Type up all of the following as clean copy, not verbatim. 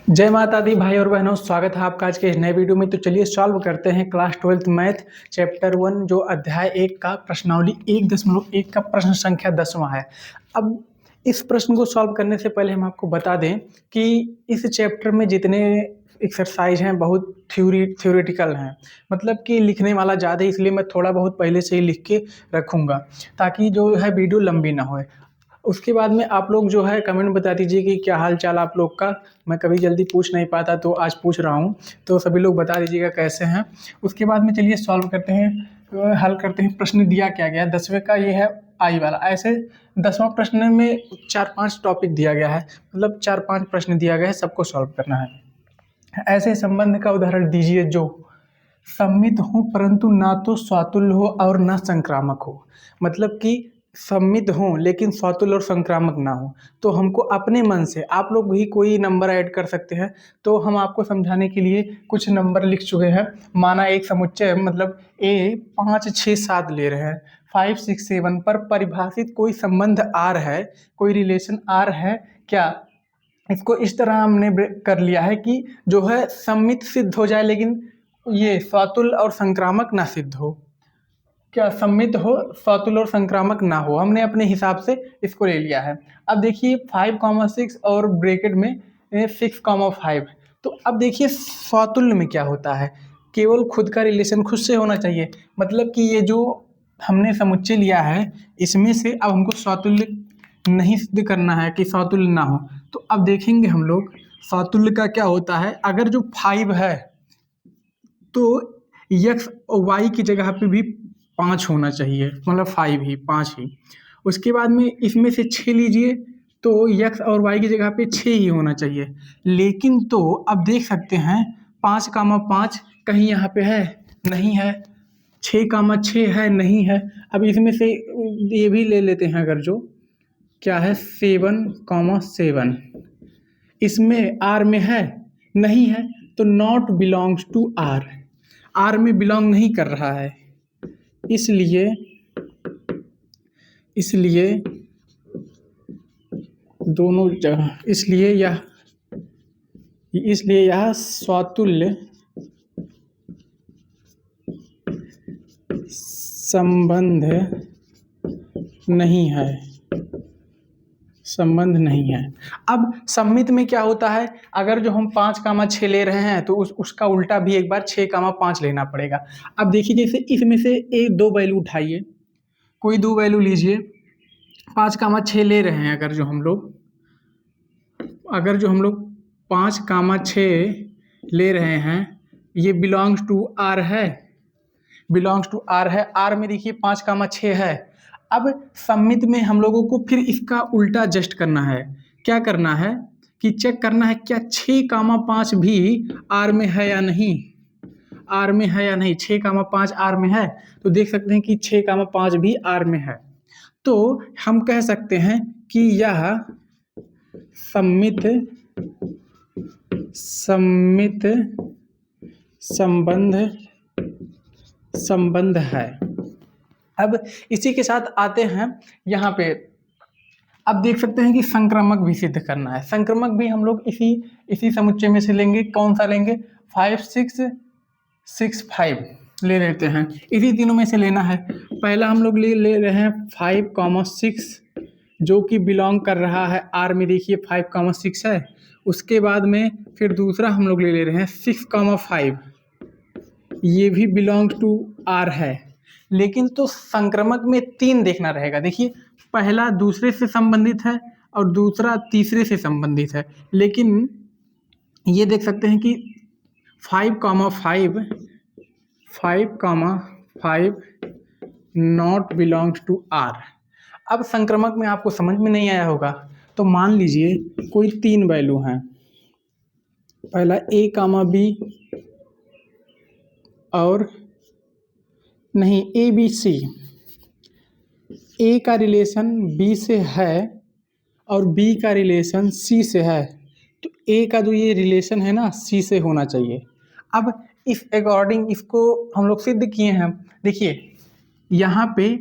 जय माता दी भाई और बहनों, स्वागत है आपका आज के इस नए वीडियो में। तो चलिए सॉल्व करते हैं क्लास 12th मैथ चैप्टर 1 जो अध्याय 1 का प्रश्नावली 1.1 का प्रश्न संख्या 10वां है। अब इस प्रश्न को सॉल्व करने से पहले हम आपको बता दें कि इस चैप्टर में जितने एक्सरसाइज हैं बहुत थ्योरेटिकल हैं, मतलब कि लिखने वाला ज़्यादा है, इसलिए मैं थोड़ा बहुत पहले से ही लिख के रखूँगा ताकि जो है वीडियो लंबी ना होए। उसके बाद में आप लोग जो है कमेंट बता दीजिए कि क्या हाल चाल आप लोग का। मैं कभी जल्दी पूछ नहीं पाता तो आज पूछ रहा हूँ, तो सभी लोग बता दीजिएगा कैसे हैं। उसके बाद में चलिए सॉल्व करते हैं, हल करते हैं। प्रश्न दिया क्या गया है 10वें का, ये है आई वाला। ऐसे 10वां प्रश्न में 4-5 टॉपिक दिया गया है, मतलब 4-5 प्रश्न दिया गया है, सबको सॉल्व करना है। ऐसे संबंध का उदाहरण दीजिए जो सम्मित हो परंतु ना तो स्वातुल्य हो और ना संक्रामक हो। मतलब कि सम्मित हों लेकिन स्वातुल्य और संक्रामक ना हो। तो हमको अपने मन से, आप लोग भी कोई नंबर ऐड कर सकते हैं, तो हम आपको समझाने के लिए कुछ नंबर लिख चुके हैं। माना एक समुच्चय मतलब ए 5, 6, 7 ले रहे हैं, 5, 6, 7 पर परिभाषित कोई संबंध आर है, कोई रिलेशन आर है क्या। इसको इस तरह हमने कर लिया है कि जो है सम्मित सिद्ध हो जाए लेकिन ये स्वातुल्य और संक्रामक ना सिद्ध हो। क्या सम्मित हो, स्वातुल्य और संक्रामक ना हो, हमने अपने हिसाब से इसको ले लिया है। अब देखिए 5, 6 और ब्रैकेट में 6, 5। तो अब देखिए स्वातुल्य में क्या होता है, केवल खुद का रिलेशन खुद से होना चाहिए। मतलब कि ये जो हमने समुच्चय लिया है इसमें से अब हमको स्वातुल्य नहीं सिद्ध करना है कि स्वातुल्य ना हो। तो अब देखेंगे हम लोग स्वातुल्य का क्या होता है। अगर जो 5 है तो यक्स और वाई की जगह पे भी 5 होना चाहिए, मतलब 5 ही, 5 ही। उसके बाद में इसमें से 6 लीजिए तो यक्स और वाई की जगह पे 6 ही होना चाहिए। लेकिन तो अब देख सकते हैं 5, 5 कहीं यहाँ पे है, नहीं है। 6, 6 है, नहीं है। अब इसमें से ये भी ले लेते हैं, अगर जो क्या है 7, 7 इसमें आर में है, नहीं है, तो not belongs to R, R में बिलोंग नहीं कर रहा है। इसलिए दोनों जगह, इसलिए यह स्वातुल्य संबंध नहीं है, संबंध नहीं है। अब सम्मित में क्या होता है, अगर जो हम 5, 6 ले रहे हैं तो उसका उल्टा भी एक बार 6, 5 लेना पड़ेगा। अब देखिए जैसे इसमें से एक दो वैल्यू उठाइए, कोई दो वैल्यू लीजिए। 5, 6 ले रहे हैं, अगर जो हम लोग 5, 6 ले रहे हैं, ये बिलोंग्स टू आर है, आर में देखिए 5, 6 है। अब सम्मित में हम लोगों को फिर इसका उल्टा एडजस्ट करना है। क्या करना है कि चेक करना है क्या 6, 5 भी आर में है या नहीं, आर में है या नहीं। 6, 5 आर में है, तो देख सकते हैं कि 6, 5 भी आर में है। तो हम कह सकते हैं कि यह सम्मित संबंध है। अब इसी के साथ आते हैं यहाँ पे। अब देख सकते हैं कि संक्रामक भी सिद्ध करना है। संक्रामक भी हम लोग इसी समुच्चय में से लेंगे। कौन सा लेंगे, 5, 6, 5 ले लेते हैं। इसी तीनों में से लेना है। पहला हम लोग ले रहे हैं 5, 6 जो कि बिलोंग कर रहा है आर में, देखिए 5, 6 है। उसके बाद में फिर दूसरा हम लोग ले रहे हैं 6, 5, ये भी बिलोंग टू आर है। लेकिन तो संक्रामक में 3 देखना रहेगा। देखिए पहला दूसरे से संबंधित है और दूसरा तीसरे से संबंधित है। लेकिन ये देख सकते हैं कि 5, 5 नॉट बिलोंग्स टू आर। अब संक्रामक में आपको समझ में नहीं आया होगा, तो मान लीजिए कोई 3 वैल्यू हैं। पहला ए, बी और नहीं ए, बी, सी। ए का रिलेशन बी से है और बी का रिलेशन सी से है, तो ए का जो ये रिलेशन है ना सी से होना चाहिए। अब इस अकॉर्डिंग इसको हम लोग सिद्ध किए हैं। देखिए यहाँ पे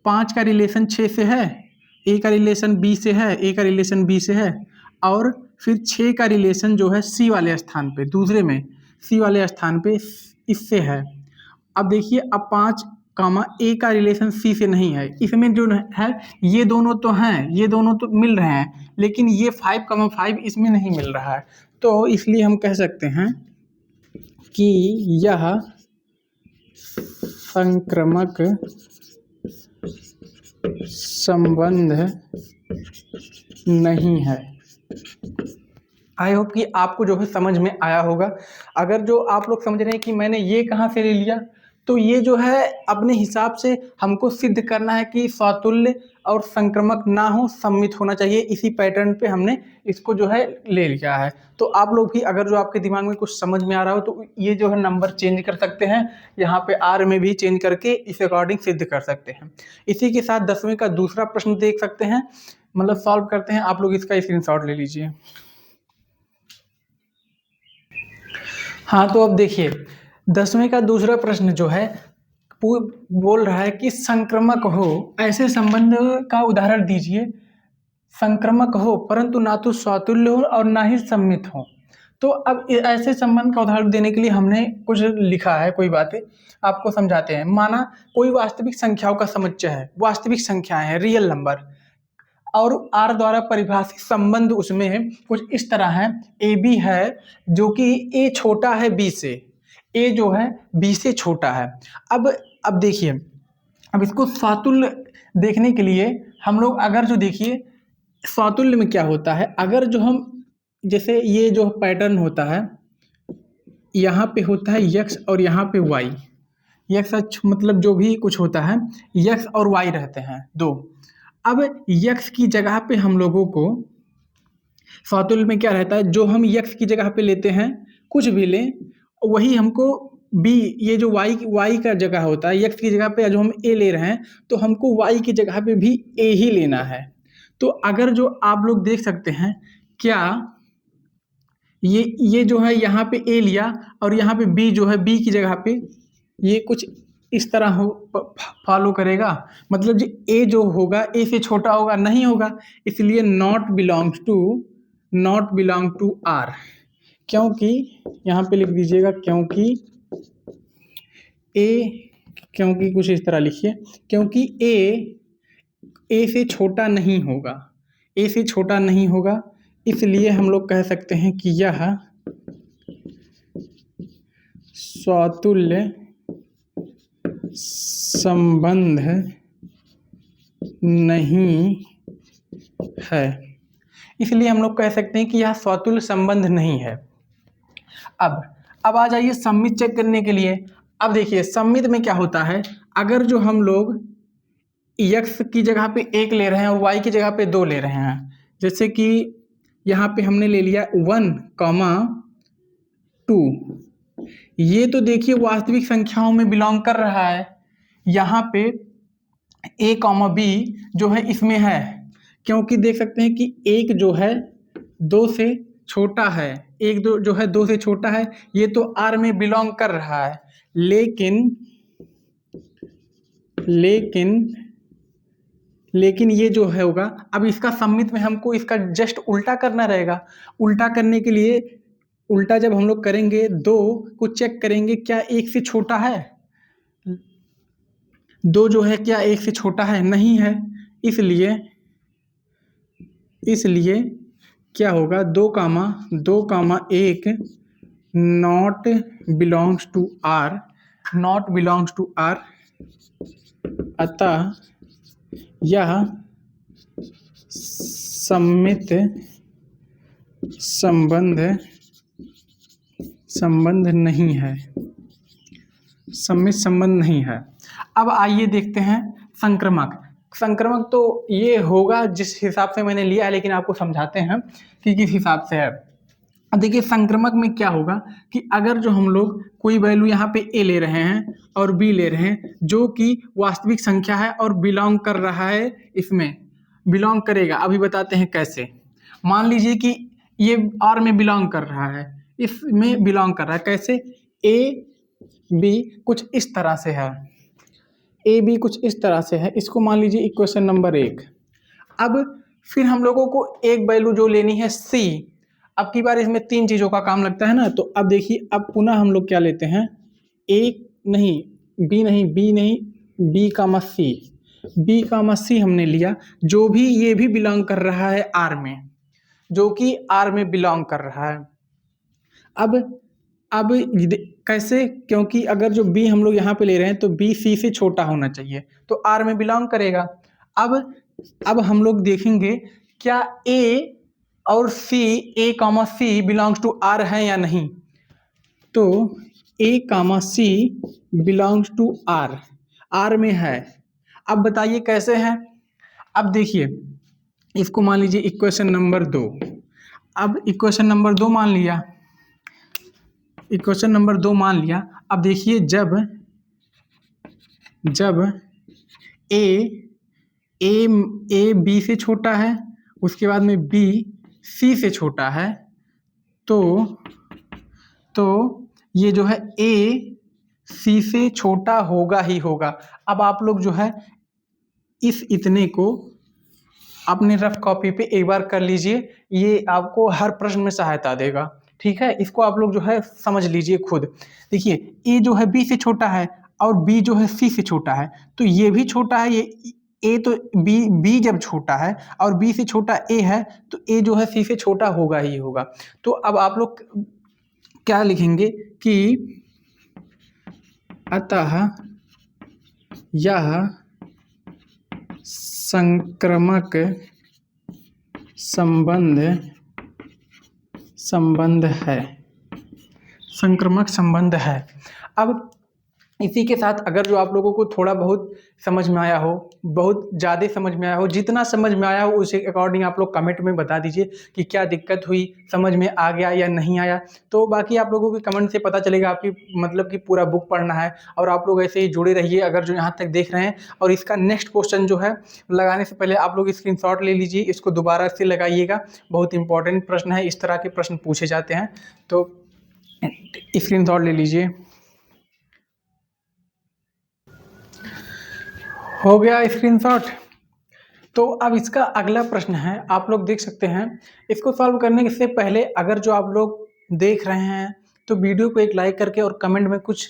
5 का रिलेशन 6 से है, ए का रिलेशन बी से है, ए का रिलेशन बी से है, और फिर 6 का रिलेशन जो है सी वाले स्थान पे, दूसरे में सी वाले स्थान पे इससे है। अब देखिए, अब 5 कामा ए का रिलेशन सी से नहीं है, इसमें जो है ये दोनों तो हैं, ये दोनों तो मिल रहे हैं, लेकिन ये 5,5 इसमें नहीं मिल रहा है। तो इसलिए हम कह सकते हैं कि यह संक्रामक संबंध नहीं है। आई होप कि आपको जो है समझ में आया होगा। अगर जो आप लोग समझ रहे हैं कि मैंने ये कहाँ से ले लिया, तो ये जो है अपने हिसाब से हमको सिद्ध करना है कि स्वातुल्य और संक्रामक ना हो, सम्मित होना चाहिए। इसी पैटर्न पे हमने इसको जो है ले लिया है। तो आप लोग भी अगर जो आपके दिमाग में कुछ समझ में आ रहा हो तो ये जो है नंबर चेंज कर सकते हैं, यहाँ पे आर में भी चेंज करके इस अकॉर्डिंग सिद्ध कर सकते हैं। इसी के साथ 10वीं का दूसरा प्रश्न देख सकते हैं, मतलब सॉल्व करते हैं। आप लोग इसका स्क्रीनशॉट ले लीजिए। हाँ, तो अब देखिए 10वीं का दूसरा प्रश्न जो है बोल रहा है कि संक्रामक हो ऐसे संबंध का उदाहरण दीजिए। संक्रामक हो परंतु ना तो स्वातुल्य हो और ना ही सम्मित हो। तो अब ऐसे संबंध का उदाहरण देने के लिए हमने कुछ लिखा है, कोई बातें आपको समझाते हैं। माना कोई वास्तविक संख्याओं का समुच्चय है, वास्तविक संख्याएं हैं, रियल नंबर, और आर द्वारा परिभाषित संबंध उसमें कुछ इस तरह है। ए बी है जो कि ए छोटा है बी से, ए जो है बी से छोटा है। अब देखिए, अब इसको स्वातुल्य देखने के लिए हम लोग अगर जो देखिए स्वातुल्य में क्या होता है, अगर जो हम जैसे ये जो पैटर्न होता है, यहाँ पे होता है यक्स और यहाँ पे वाई, यक्स मतलब जो भी कुछ होता है यक्स और वाई रहते हैं दो। अब यक्स की जगह पे हम लोगों को स्वातुल्य में क्या रहता है, जो हम यक्स की जगह पे लेते हैं कुछ भी लें, वही हमको बी, ये जो वाई का जगह होता है, यक्स की जगह पे जो हम ए ले रहे हैं तो हमको वाई की जगह पे भी ए ही लेना है। तो अगर जो आप लोग देख सकते हैं, क्या ये जो है यहाँ पे ए लिया और यहाँ पे बी जो है बी की जगह पे ये कुछ इस तरह हो फॉलो करेगा, मतलब जो ए जो होगा ए से छोटा होगा, नहीं होगा। इसलिए नॉट बिलोंग टू आर, क्योंकि यहाँ पे लिख दीजिएगा क्योंकि कुछ इस तरह लिखिए, क्योंकि ए से छोटा नहीं होगा, ए से छोटा नहीं होगा। इसलिए हम लोग कह सकते हैं कि यह स्वातुल्य संबंध नहीं है। इसलिए हम लोग कह सकते हैं कि यह स्वातुल्य संबंध नहीं है। अब आ जाइए सम्मित चेक करने के लिए। अब देखिए सम्मित में क्या होता है, अगर जो हम लोग x की जगह पे 1 ले रहे हैं और y की जगह पे 2 ले रहे हैं, जैसे कि यहाँ पे हमने ले लिया 1,2, ये तो देखिए वास्तविक संख्याओं में बिलोंग कर रहा है। यहाँ पे a, b जो है इसमें है, क्योंकि देख सकते हैं कि 1 जो है 2 से छोटा है, 1 2 जो है 2 से छोटा है, ये तो R में बिलोंग कर रहा है। लेकिन ये जो है होगा, अब इसका सम्मित में हमको इसका जस्ट उल्टा करना रहेगा। उल्टा करने के लिए उल्टा जब हम लोग करेंगे 2 को चेक करेंगे क्या 1 से छोटा है, 2 जो है क्या 1 से छोटा है, नहीं है। इसलिए क्या होगा 2,1 नॉट बिलोंग्स टू आर, अतः यह सम्मित संबंध नहीं है, सम्मित संबंध नहीं है। अब आइए देखते हैं संक्रामक तो ये होगा जिस हिसाब से मैंने लिया है, लेकिन आपको समझाते हैं कि किस हिसाब से है। अब देखिए संक्रामक में क्या होगा कि अगर जो हम लोग कोई वैल्यू यहाँ पे ए ले रहे हैं और बी ले रहे हैं जो कि वास्तविक संख्या है और बिलोंग कर रहा है, इसमें बिलोंग करेगा, अभी बताते हैं कैसे। मान लीजिए कि ये आर में बिलोंग कर रहा है, इसमें बिलोंग कर रहा है, कैसे, ए बी कुछ इस तरह से है, ए बी कुछ इस तरह से है, इसको मान लीजिए इक्वेशन नंबर 1। अब फिर हम लोगों को एक वैल्यू जो लेनी है सी, अब की बार इसमें 3 चीज़ों का काम लगता है ना, तो अब देखिए अब पुनः हम लोग क्या लेते हैं, बी नहीं, बी कामा सी, बी कामा सी हमने लिया, जो भी ये भी बिलोंग कर रहा है आर में, जो कि आर में बिलोंग कर रहा है। अब कैसे, क्योंकि अगर जो बी हम लोग यहाँ पे ले रहे हैं तो बी सी से छोटा होना चाहिए, तो आर में बिलोंग करेगा। अब हम लोग देखेंगे क्या ए और सी, ए कामा सी बिलोंग्स टू आर है या नहीं। तो ए कामा सी बिलोंग्स टू आर, आर में है। अब बताइए कैसे है। अब देखिए इसको मान लीजिए इक्वेशन नंबर 2। अब इक्वेशन नंबर 2 मान लिया, इक्वेशन नंबर 2 मान लिया। अब देखिए जब ए बी से छोटा है, उसके बाद में बी सी से छोटा है, तो ये जो है ए सी से छोटा होगा ही होगा। अब आप लोग जो है इस इतने को अपने रफ कॉपी पे एक बार कर लीजिए, ये आपको हर प्रश्न में सहायता देगा। ठीक है, इसको आप लोग जो है समझ लीजिए खुद। देखिए ए जो है बी से छोटा है और बी जो है सी से छोटा है, तो ये भी छोटा है, ये ए तो बी जब छोटा है और बी से छोटा ए है, तो ए जो है सी से छोटा होगा ही होगा। तो अब आप लोग क्या लिखेंगे कि अतः यह संक्रामक संबंध है, संक्रामक संबंध है। अब इसी के साथ अगर जो आप लोगों को थोड़ा बहुत समझ में आया हो, बहुत ज़्यादा समझ में आया हो, जितना समझ में आया हो उसी अकॉर्डिंग आप लोग कमेंट में बता दीजिए कि क्या दिक्कत हुई, समझ में आ गया या नहीं आया। तो बाकी आप लोगों के कमेंट से पता चलेगा आपकी मतलब कि पूरा बुक पढ़ना है। और आप लोग ऐसे ही जुड़े रहिए अगर जो यहाँ तक देख रहे हैं। और इसका नेक्स्ट क्वेश्चन जो है लगाने से पहले आप लोग स्क्रीनशॉट ले लीजिए, इसको दोबारा से लगाइएगा, बहुत इंपॉर्टेंट प्रश्न है, इस तरह के प्रश्न पूछे जाते हैं, तो स्क्रीनशॉट ले लीजिए। हो गया स्क्रीनशॉट। तो अब इसका अगला प्रश्न है, आप लोग देख सकते हैं। इसको सॉल्व करने से पहले अगर जो आप लोग देख रहे हैं तो वीडियो को एक लाइक करके और कमेंट में कुछ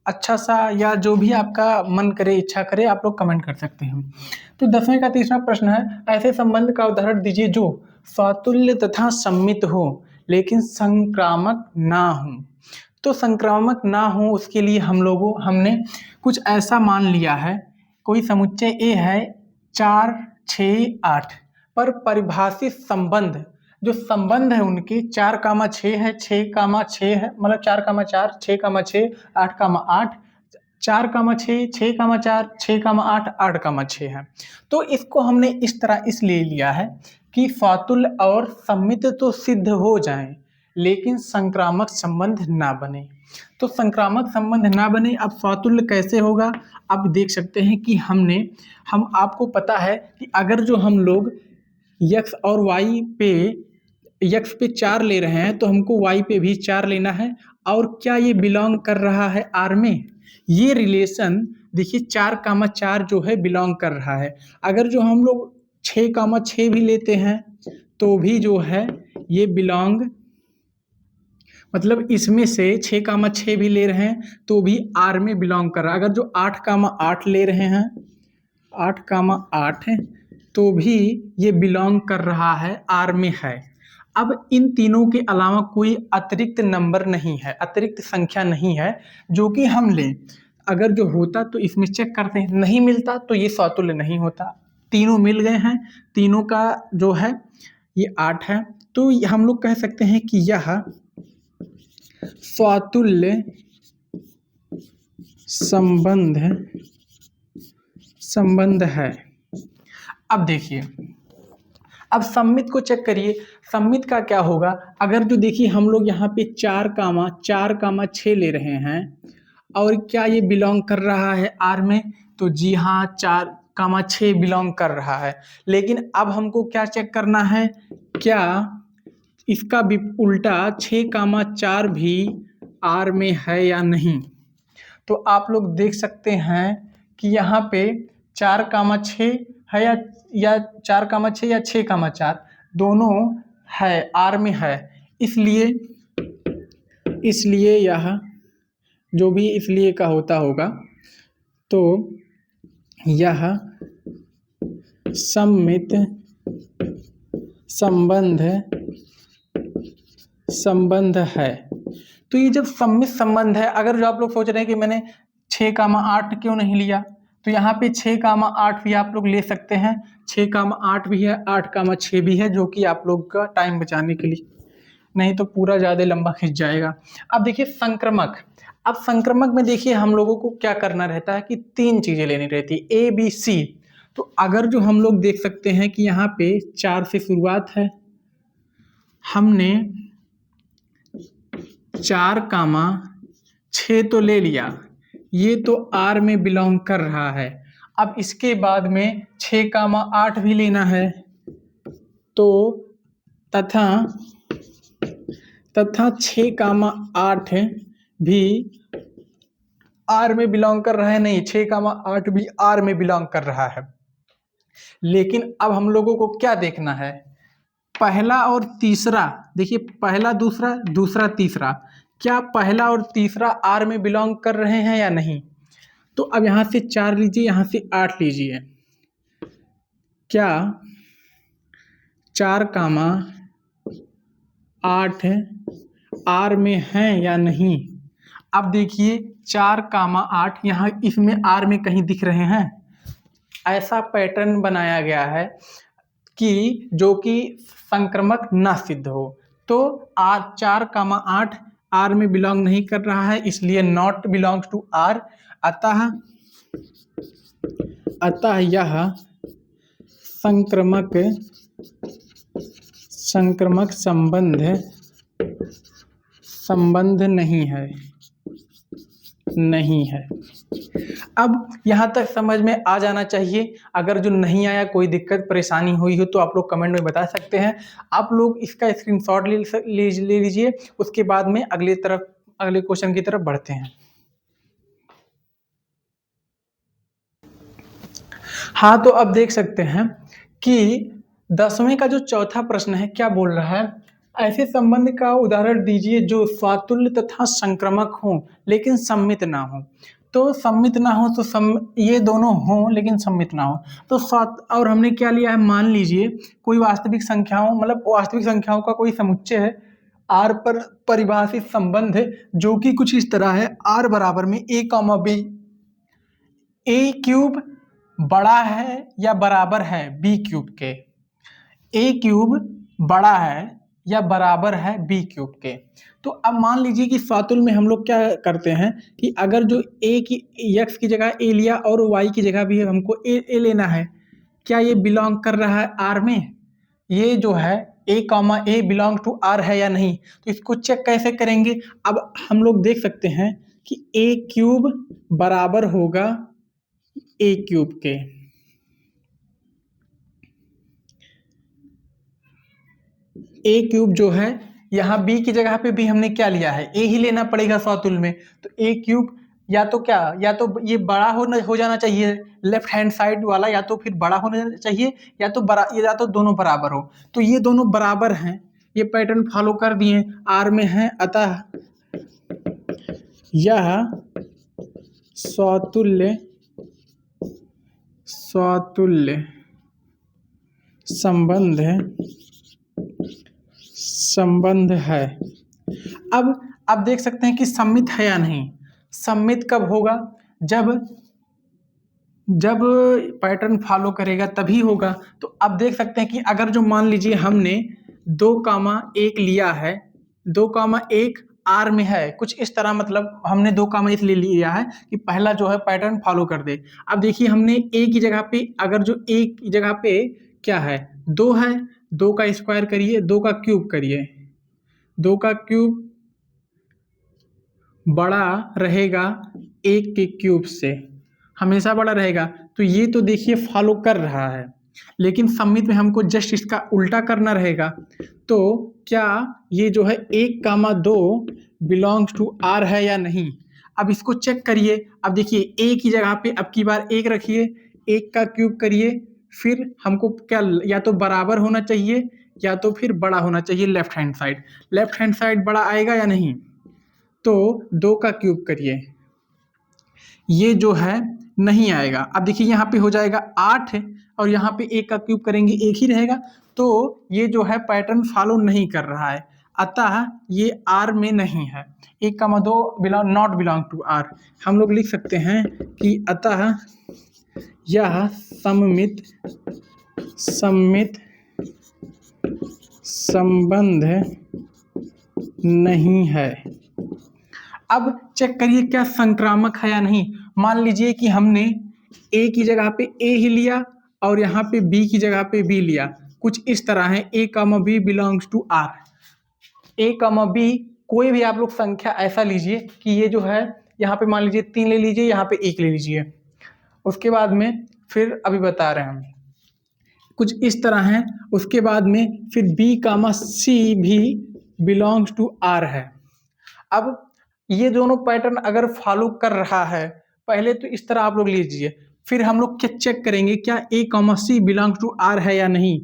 अच्छा सा या जो भी आपका मन करे, इच्छा करे, आप लोग कमेंट कर सकते हैं। तो 10वें का तीसरा प्रश्न है, ऐसे संबंध का उदाहरण दीजिए जो स्वातुल्य तथा सम्मित हो लेकिन संक्रामक ना हो। तो संक्रामक ना हो उसके लिए हमने कुछ ऐसा मान लिया है, कोई समुच्चय ए है 4, 6, 8 पर परिभाषित संबंध, जो संबंध है उनके 4,6 है, 6,6 है, मतलब 4,4, 6,6, 8,8, 4,6, 6,4, 6,8, 8,6 है। तो इसको हमने इस तरह इसलिए लिया है कि फातुल और सम्मित तो सिद्ध हो जाएं लेकिन संक्रामक संबंध ना बने। तो संक्रामक संबंध ना बने, अब फातुल्य कैसे होगा। अब देख सकते हैं कि हम आपको पता है कि अगर जो हम लोग x और y पे x पे 4 ले रहे हैं तो हमको y पे भी 4 लेना है। और क्या ये बिलोंग कर रहा है R में, ये रिलेशन देखिए 4,4 जो है बिलोंग कर रहा है। अगर जो हम लोग 6,6 भी लेते हैं तो भी जो है ये बिलोंग, मतलब इसमें से 6,6 भी ले रहे हैं तो भी R में बिलोंग कर रहा है। अगर जो 8,8 ले रहे हैं, 8,8 तो भी ये बिलोंग कर रहा है, R में है। अब इन तीनों के अलावा कोई अतिरिक्त नंबर नहीं है, अतिरिक्त संख्या नहीं है जो कि हम लें। अगर जो होता तो इसमें चेक करते हैं, नहीं मिलता तो ये स्वातुल्य नहीं होता। तीनों मिल गए हैं, तीनों का जो है ये 8 है, तो हम लोग कह सकते हैं कि यह स्वातुल्य संबंध है। अब देखिए, अब सम्मित को चेक करिए, सम्मित का क्या होगा। अगर जो देखिए हम लोग यहाँ पे 4,6 ले रहे हैं और क्या ये बिलोंग कर रहा है R में, तो जी हाँ 4,6 बिलोंग कर रहा है। लेकिन अब हमको क्या चेक करना है, क्या इसका भी उल्टा 6,4 भी R में है या नहीं। तो आप लोग देख सकते हैं कि यहाँ पे 4,6 है या 4,6 या 6,4 दोनों है, R में है। इसलिए इसलिए यह जो भी इसलिए का होता होगा, तो यह सम्मित संबंध है। तो ये जब सम्मित संबंध है, अगर जो आप लोग सोच रहे हैं कि मैंने 6, 8 क्यों नहीं लिया, तो यहाँ पे 6, 8 भी आप लोग ले सकते हैं। 6, 8 भी है, 8, 6 भी है, जो कि आप लोग का टाइम बचाने के लिए, नहीं तो पूरा ज़्यादा लंबा खिंच जाएगा। अब देखिए संक्रमक। अब संक्रमक में देखिए हम लोगों को क्या करना रहता है कि 3 चीज़ें लेनी रहती है, ए बी सी। तो अगर जो हम लोग देख सकते हैं कि यहाँ पे 4 से शुरुआत है, हमने 4, 6 तो ले लिया, ये तो आर में बिलोंग कर रहा है। अब इसके बाद में 6, 8 भी लेना है, तो तथा 6, 8 भी आर में बिलोंग कर रहा है। नहीं, 6, 8 भी आर में बिलोंग कर रहा है। लेकिन अब हम लोगों को क्या देखना है, पहला और तीसरा। देखिए पहला, दूसरा, दूसरा, तीसरा, क्या पहला और तीसरा आर में बिलोंग कर रहे हैं या नहीं। तो अब यहाँ से 4 लीजिए, यहाँ से 8 लीजिए, क्या 4, 8 आर में हैं या नहीं। अब देखिए 4, 8 यहाँ इसमें आर में कहीं दिख रहे हैं। ऐसा पैटर्न बनाया गया है कि जो कि संक्रमक ना सिद्ध हो। तो 4, 8 आर में बिलोंग नहीं कर रहा है, इसलिए नॉट बिलोंग्स टू आर। अतः यह संक्रमक संबंध नहीं है। अब यहाँ तक समझ में आ जाना चाहिए। अगर जो नहीं आया, कोई दिक्कत परेशानी हुई हो, तो आप लोग कमेंट में बता सकते हैं। आप लोग इसका स्क्रीनशॉट ले लीजिए। उसके बाद में अगले क्वेश्चन की तरफ बढ़ते हैं। हाँ, तो अब देख सकते हैं कि 10वें का जो चौथा प्रश्न है, क्या बोल रहा है, ऐसे संबंध का उदाहरण दीजिए जो स्वातुल्य तथा संक्रमक हो लेकिन सम्मित ना हो। तो सम्मित ना हो तो ये दोनों हों लेकिन सम्मित ना हो। तो और हमने क्या लिया है, मान लीजिए कोई वास्तविक संख्याओं, मतलब वास्तविक संख्याओं का कोई समुच्चय है, आर पर परिभाषित संबंध है, जो कि कुछ इस तरह है, आर बराबर में a, b, ए क्यूब बड़ा है या बराबर है बी क्यूब के। ए क्यूब बड़ा है या बराबर है बी क्यूब के। तो अब मान लीजिए कि फातुल में हम लोग क्या करते हैं कि अगर जो एक्स की जगह ए लिया और वाई की जगह भी हमको ए लेना है, क्या ये बिलोंग कर रहा है आर में, ये जो है ए बिलोंग टू आर है या नहीं। तो इसको चेक कैसे करेंगे। अब हम लोग देख सकते हैं कि ए क्यूब बराबर होगा ए क्यूब के। ए क्यूब जो है, यहाँ बी की जगह पे भी हमने क्या लिया है, ए ही लेना पड़ेगा स्वातुल में। तो ए क्यूब या तो क्या, या तो ये बड़ा हो जाना चाहिए लेफ्ट हैंड साइड वाला, या तो फिर बड़ा होना चाहिए, या तो दोनों बराबर हो। तो ये दोनों बराबर हैं, ये पैटर्न फॉलो कर दिए, आर में है। अतः यह स्वातुल्य संबंध है। अब देख सकते हैं कि सम्मित है या नहीं। सम्मित कब होगा, जब पैटर्न फॉलो करेगा तभी होगा। तो अब देख सकते हैं कि अगर जो मान लीजिए हमने 2, 1 लिया है, 2, 1 आर में है, कुछ इस तरह, मतलब हमने 2, इसलिए लिया है कि पहला जो है पैटर्न फॉलो कर दे। अब देखिए हमने ए की जगह पे, अगर जो ए की जगह पे क्या है, 2 है, 2 का स्क्वायर करिए, 2 का क्यूब करिए, 2 का क्यूब बड़ा रहेगा 1 के क्यूब से, हमेशा बड़ा रहेगा। तो ये तो देखिए फॉलो कर रहा है, लेकिन सम्मित में हमको जस्ट इसका उल्टा करना रहेगा। तो क्या ये जो है 1, 2 बिलोंग्स टू आर है या नहीं। अब इसको चेक करिए। अब देखिए ए की जगह पे अब की बार 1 रखिए, 1 का क्यूब करिए, फिर हमको क्या, या तो बराबर होना चाहिए या तो फिर बड़ा होना चाहिए left hand side. Left hand side बड़ा आएगा या नहीं? तो 2 का क्यूब करिए, ये जो है नहीं आएगा। अब देखिए यहाँ पे हो जाएगा 8 और यहाँ पे 1 का क्यूब करेंगे 1 ही रहेगा, तो ये जो है पैटर्न फॉलो नहीं कर रहा है, अतः ये R में नहीं है। 1,2 नॉट बिलोंग टू R। हम लोग लिख सकते हैं कि अतः यह सममित संबंध नहीं है। अब चेक करिए क्या संक्रामक है या नहीं। मान लीजिए कि हमने A की जगह पे A ही लिया और यहाँ पे B की जगह पे B लिया, कुछ इस तरह है A, B belongs to R। A, B कोई भी आप लोग संख्या ऐसा लीजिए कि ये जो है यहाँ पे मान लीजिए 3 ले लीजिए, यहाँ पे 1 ले लीजिए। उसके बाद में फिर अभी बता रहे हैं हम कुछ इस तरह है। उसके बाद में फिर B, C भी बिलोंग्स टू R है। अब ये दोनों पैटर्न अगर फॉलो कर रहा है, पहले तो इस तरह आप लोग लीजिए, फिर हम लोग क्या चेक करेंगे क्या A, C belongs to R है या नहीं।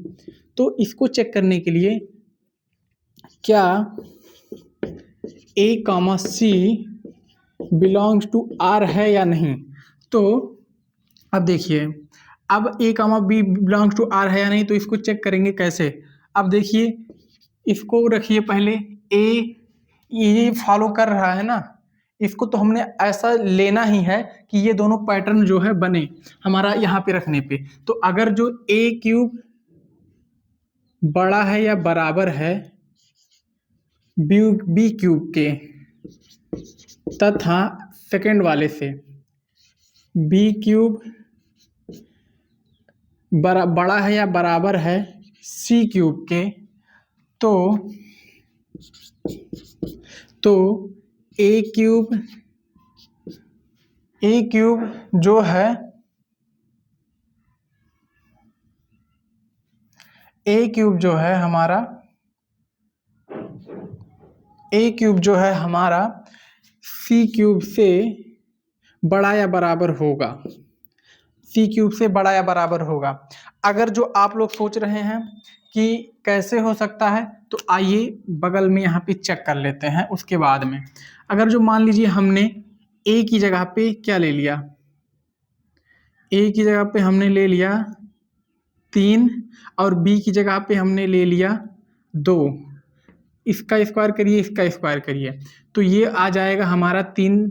तो इसको चेक करने के लिए क्या A, C belongs to R है या नहीं, तो अब देखिए अब A, B belongs to R है या नहीं, तो इसको चेक करेंगे कैसे। अब देखिए इसको रखिए पहले, A ये फॉलो कर रहा है ना, इसको तो हमने ऐसा लेना ही है कि ये दोनों पैटर्न जो है बने हमारा यहाँ पे रखने पे। तो अगर जो A क्यूब बड़ा है या बराबर है B क्यूब के तथा सेकेंड वाले से B क्यूब बड़ा है या बराबर है C क्यूब के, तो A क्यूब जो है A क्यूब जो है हमारा C क्यूब से बड़ा या बराबर होगा। C क्यूब से बड़ा या बराबर होगा। अगर जो आप लोग सोच रहे हैं कि कैसे हो सकता है, तो आइए बगल में यहाँ पे चेक कर लेते हैं। उसके बाद में अगर जो मान लीजिए हमने A की जगह पे क्या ले लिया, A की जगह पे हमने ले लिया 3 और B की जगह पे हमने ले लिया 2, इसका स्क्वायर करिए, इसका स्क्वायर करिए, तो ये आ जाएगा हमारा 3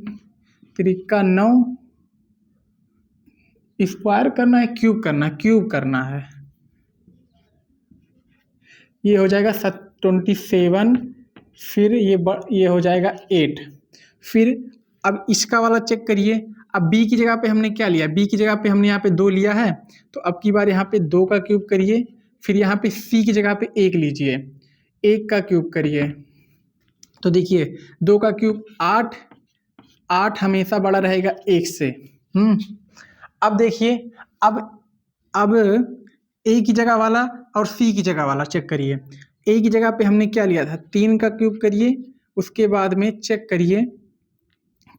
त्रिका 9, स्क्वायर करना है क्यूब करना है, ये हो जाएगा 27, फिर ये हो जाएगा 8। फिर अब इसका वाला चेक करिए। अब B की जगह पे हमने क्या लिया, B की जगह पे हमने यहाँ पे 2 लिया है, तो अब की बार यहाँ पे 2 का क्यूब करिए, फिर यहाँ पे C की जगह पे 1 लीजिए, 1 का क्यूब करिए, तो देखिए 2 का क्यूब 8 हमेशा बड़ा रहेगा 1 से। अब देखिए अब A की जगह वाला और C की जगह वाला चेक करिए। A की जगह पे हमने क्या लिया था, 3 का क्यूब करिए, उसके बाद में चेक करिए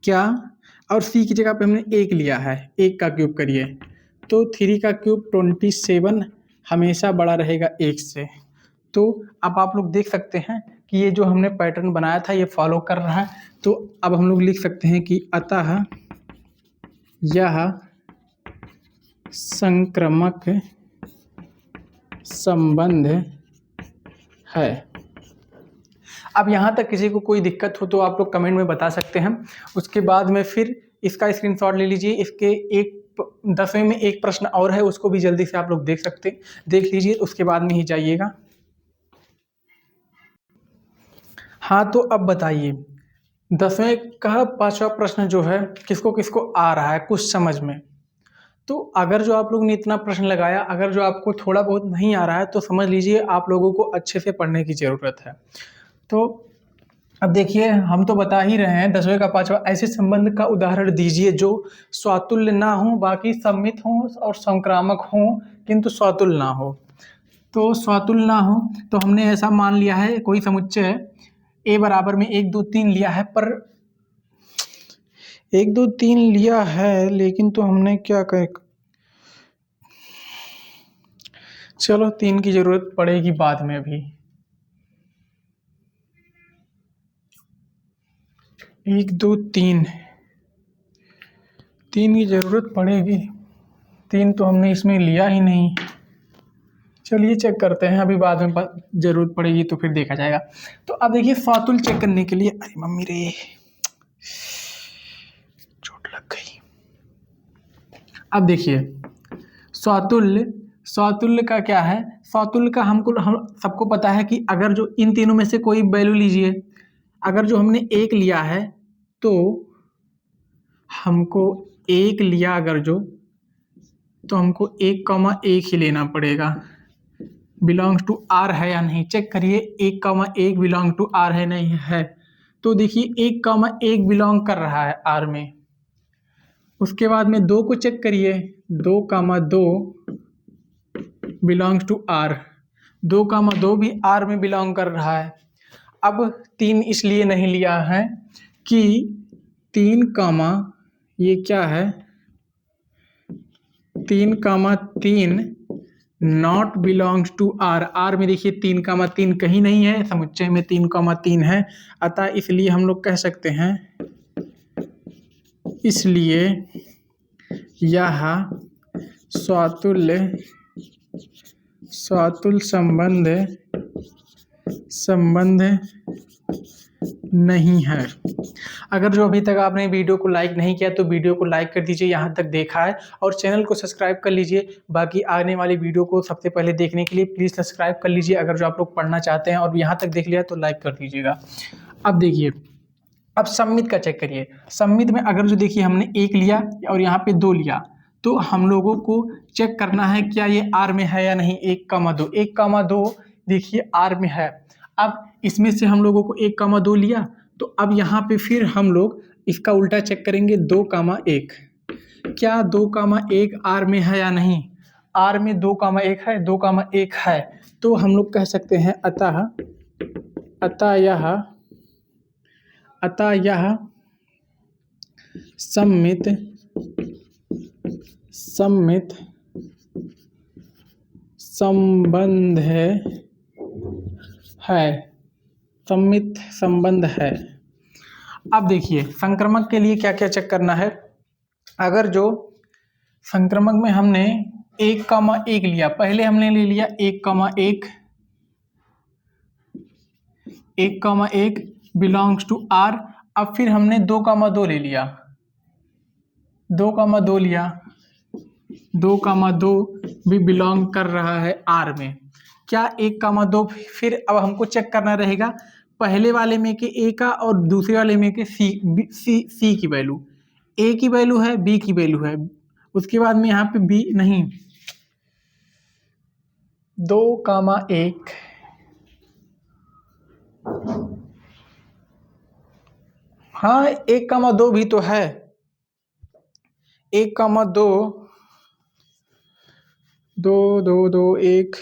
क्या, और C की जगह पे हमने 1 लिया है, 1 का क्यूब करिए, तो 3 का क्यूब 27 हमेशा बड़ा रहेगा 1 से। तो अब आप लोग देख सकते हैं कि ये जो हमने पैटर्न बनाया था ये फॉलो कर रहा है। तो अब हम लोग लिख सकते हैं कि अतः यह संक्रामक संबंध है। अब यहाँ तक किसी को कोई दिक्कत हो तो आप लोग कमेंट में बता सकते हैं। उसके बाद में फिर इसका स्क्रीनशॉट ले लीजिए। इसके 10वें में एक प्रश्न और है, उसको भी जल्दी से आप लोग देख लीजिए, उसके बाद में ही जाइएगा। हाँ, तो अब बताइए 10वें का 5वां प्रश्न जो है किसको किसको आ रहा है कुछ समझ में। तो अगर जो आप लोग ने इतना प्रश्न लगाया, अगर जो आपको थोड़ा बहुत नहीं आ रहा है तो समझ लीजिए आप लोगों को अच्छे से पढ़ने की ज़रूरत है। तो अब देखिए हम तो बता ही रहे हैं 10वें का 5वां, ऐसे संबंध का उदाहरण दीजिए जो स्वातुल्य ना हो, बाकी सम्मित हो और संक्रामक हो किंतु स्वातुल्य ना हो। तो स्वातुल्य ना हो तो हमने ऐसा मान लिया है, कोई समुच्चय A बराबर में 1 2 3 लिया है, पर 1 2 3 लिया है, लेकिन तो हमने क्या कर, चलो 3 की ज़रूरत पड़ेगी बाद में भी। 1 2 3 3 की ज़रूरत पड़ेगी। 3 तो हमने इसमें लिया ही नहीं। चलिए चेक करते हैं, अभी बाद में ज़रूरत पड़ेगी तो फिर देखा जाएगा। तो अब देखिए फातुल चेक करने के लिए, अरे मम्मी रे चोट लग गई। अब देखिए स्वातुल्य का क्या है, स्वातुल्य का हम सबको पता है कि अगर जो इन तीनों में से कोई वैल्यू लीजिए, अगर जो हमने 1 लिया है तो हमको 1 लिया अगर जो, तो हमको 1,1 ही लेना पड़ेगा। बिलोंग्स टू आर है या नहीं, चेक करिए 1,1 बिलोंग टू आर है नहीं है। तो देखिए 1,1 बिलोंग कर रहा है आर में। उसके बाद में 2 को चेक करिए, 2,2 बिलोंग्स टू आर, 2,2 भी आर में बिलोंग कर रहा है। अब 3 इसलिए नहीं लिया है कि 3 कामा ये क्या है, 3,3 not belongs to R. R में देखिए 3,3 कहीं नहीं है, समुच्चय में 3,3 है, अतः इसलिए हम लोग कह सकते हैं, इसलिए यह स्वातुल्य संबंध नहीं है। अगर जो अभी तक आपने वीडियो को लाइक नहीं किया तो वीडियो को लाइक कर दीजिए, यहाँ तक देखा है, और चैनल को सब्सक्राइब कर लीजिए। बाकी आने वाली वीडियो को सबसे पहले देखने के लिए प्लीज़ सब्सक्राइब कर लीजिए। अगर जो आप लोग पढ़ना चाहते हैं और यहाँ तक देख लिया तो लाइक कर दीजिएगा। अब देखिए, अब सम्मित का चेक करिए। सम्मित में अगर जो देखिए हमने 1 लिया और यहाँ पे 2 लिया, तो हम लोगों को चेक करना है क्या ये आर में है या नहीं। 1,2 देखिए आर में है। अब इसमें से हम लोगों को 1,2 लिया, तो अब यहाँ पे फिर हम लोग इसका उल्टा चेक करेंगे, 2,1 क्या 2,1 आर में है या नहीं। आर में 2,1 है, 2,1 है, तो हम लोग कह सकते हैं अतः यह सम्मित संबंध है, सम्मित संबंध है। अब देखिए संक्रमक के लिए क्या क्या चेक करना है। अगर जो संक्रमक में हमने 1,1 लिया, पहले हमने ले लिया 1,1 बिलोंग्स टू आर। अब फिर हमने 2,2 ले लिया, 2,2 लिया, 2,2 भी बिलोंग कर रहा है आर में। क्या 1,2 फिर अब हमको चेक करना रहेगा पहले वाले में के ए का और दूसरे वाले में के सी की वैल्यू। ए की वैल्यू है, बी की वैल्यू है, उसके बाद में यहाँ पे बी नहीं, 2,1 हाँ 1,2 भी तो है, 1,2 2 2 2 1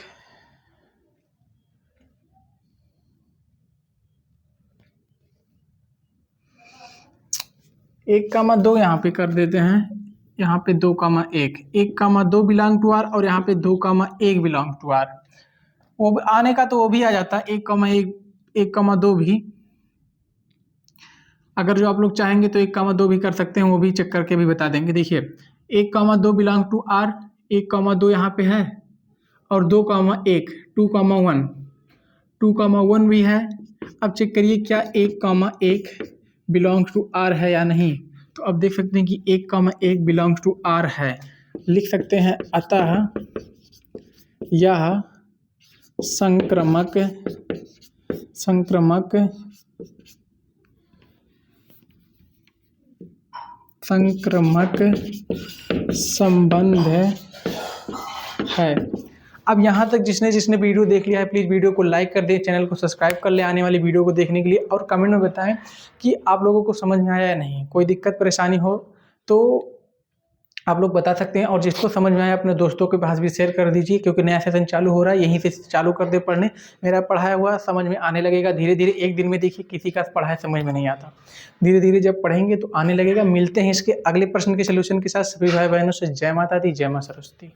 1,2 यहाँ पे कर देते हैं, यहाँ पे 2,1 1,2 बिलोंग टू आर और यहाँ पे 2,1 बिलोंग टू आर। वो आने का तो वो भी आ जाता है 1,1 1,2 भी। अगर जो आप लोग चाहेंगे तो 1,2 भी कर सकते हैं, वो भी चेक करके भी बता देंगे। देखिए 1,2 बिलोंग टू आर, 1,2 यहाँ पे है, और 2,1 2,1 भी है। अब चेक करिए क्या 1,1 बिलोंग्स टू आर है या नहीं। तो अब देख सकते हैं कि 1,1 बिलोंग्स टू आर है। लिख सकते हैं अतः यह संक्रमक संबंध है। अब यहाँ तक जिसने वीडियो देख लिया है प्लीज़ वीडियो को लाइक कर दें, चैनल को सब्सक्राइब कर ले आने वाली वीडियो को देखने के लिए, और कमेंट में बताएं कि आप लोगों को समझ में आया या नहीं। कोई दिक्कत परेशानी हो तो आप लोग बता सकते हैं, और जिसको समझ में आया अपने दोस्तों के पास भी शेयर कर दीजिए, क्योंकि नया सेशन चालू हो रहा है, यहीं से चालू कर दे पढ़ने। मेरा पढ़ाया हुआ समझ में आने लगेगा धीरे धीरे। एक दिन में देखिए किसी का पढ़ाया समझ में नहीं आता, धीरे धीरे जब पढ़ेंगे तो आने लगेगा। मिलते हैं इसके अगले प्रश्न के सोल्यूशन के साथ। सभी भाई बहनों से जय माता दी, जय मां सरस्वती।